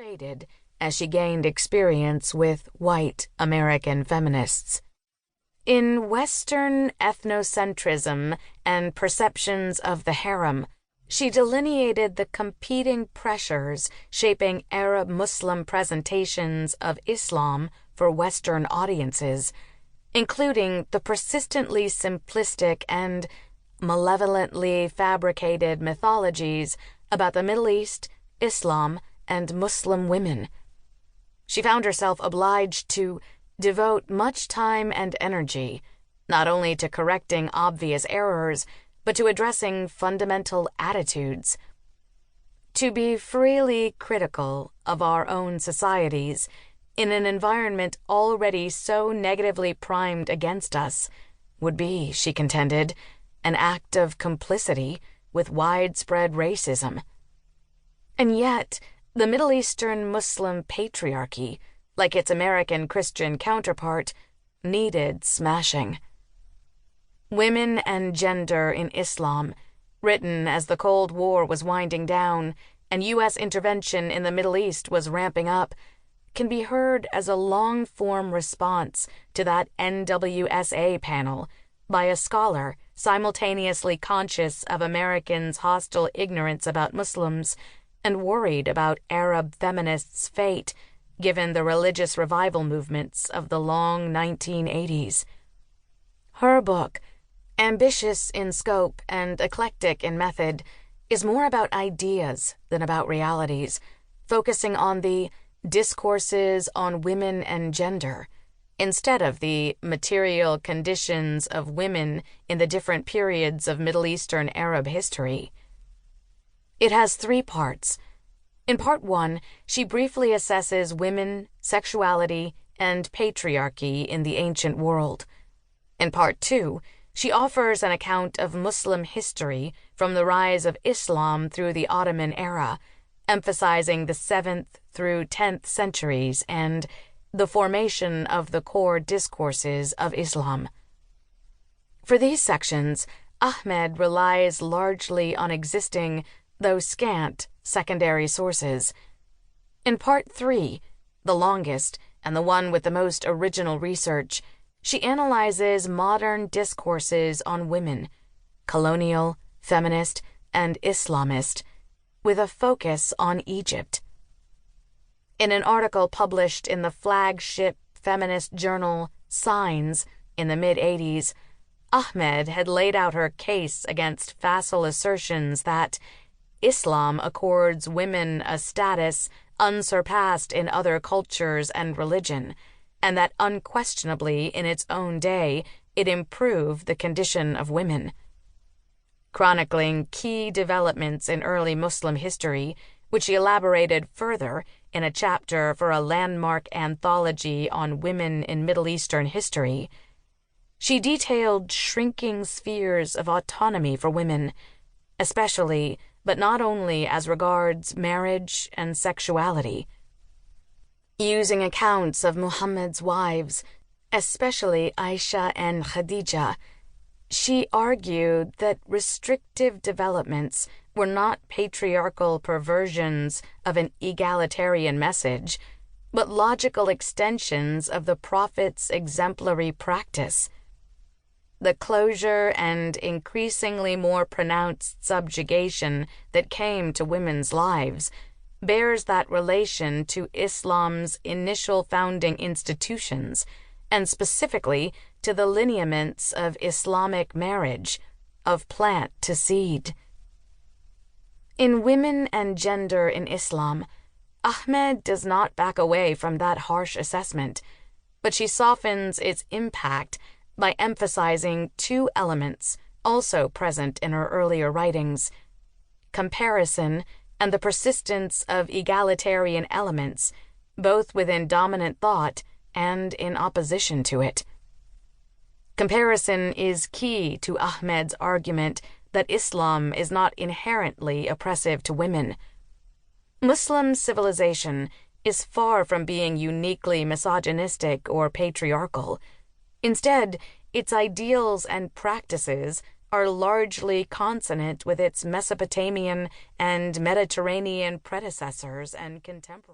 faded as she gained experience with white American feminists. In Western ethnocentrism and perceptions of the harem, she delineated the competing pressures shaping Arab Muslim presentations of Islam for Western audiences, including the persistently simplistic and malevolently fabricated mythologies about the Middle East, Islam, and Muslim women. She found herself obliged to devote much time and energy, not only to correcting obvious errors, but to addressing fundamental attitudes. To be freely critical of our own societies in an environment already so negatively primed against us would be, she contended, an act of complicity with widespread racism. And yet, the Middle Eastern Muslim patriarchy, like its American Christian counterpart, needed smashing. Women and Gender in Islam, written as the Cold War was winding down and U.S. intervention in the Middle East was ramping up, can be heard as a long-form response to that NWSA panel by a scholar simultaneously conscious of Americans' hostile ignorance about Muslims and worried about Arab feminists' fate given the religious revival movements of the long 1980s. Her book, ambitious in scope and eclectic in method, is more about ideas than about realities, focusing on the discourses on women and gender, instead of the material conditions of women in the different periods of Middle Eastern Arab history. It has 3 parts. In Part 1, she briefly assesses women, sexuality, and patriarchy in the ancient world. In Part 2, she offers an account of Muslim history from the rise of Islam through the Ottoman era, emphasizing the 7th through 10th centuries and the formation of the core discourses of Islam. For these sections, Ahmed relies largely on existing, though scant, secondary sources. In Part 3, the longest and the one with the most original research, she analyzes modern discourses on women, colonial, feminist, and Islamist, with a focus on Egypt. In an article published in the flagship feminist journal Signs in the mid-'80s, Ahmed had laid out her case against facile assertions that Islam accords women a status unsurpassed in other cultures and religion, and that unquestionably in its own day it improved the condition of women. Chronicling key developments in early Muslim history, which she elaborated further in a chapter for a landmark anthology on women in Middle Eastern history, she detailed shrinking spheres of autonomy for women, especially, but not only as regards marriage and sexuality. Using accounts of Muhammad's wives, especially Aisha and Khadija, she argued that restrictive developments were not patriarchal perversions of an egalitarian message, but logical extensions of the Prophet's exemplary practice. The closure and increasingly more pronounced subjugation that came to women's lives bears that relation to Islam's initial founding institutions, and specifically to the lineaments of Islamic marriage, of plant to seed. In Women and Gender in Islam, Ahmed does not back away from that harsh assessment, but she softens its impact by emphasizing 2 elements also present in her earlier writings: comparison and the persistence of egalitarian elements, both within dominant thought and in opposition to it. Comparison is key to Ahmed's argument that Islam is not inherently oppressive to women. Muslim civilization is far from being uniquely misogynistic or patriarchal. Instead, its ideals and practices are largely consonant with its Mesopotamian and Mediterranean predecessors and contemporaries.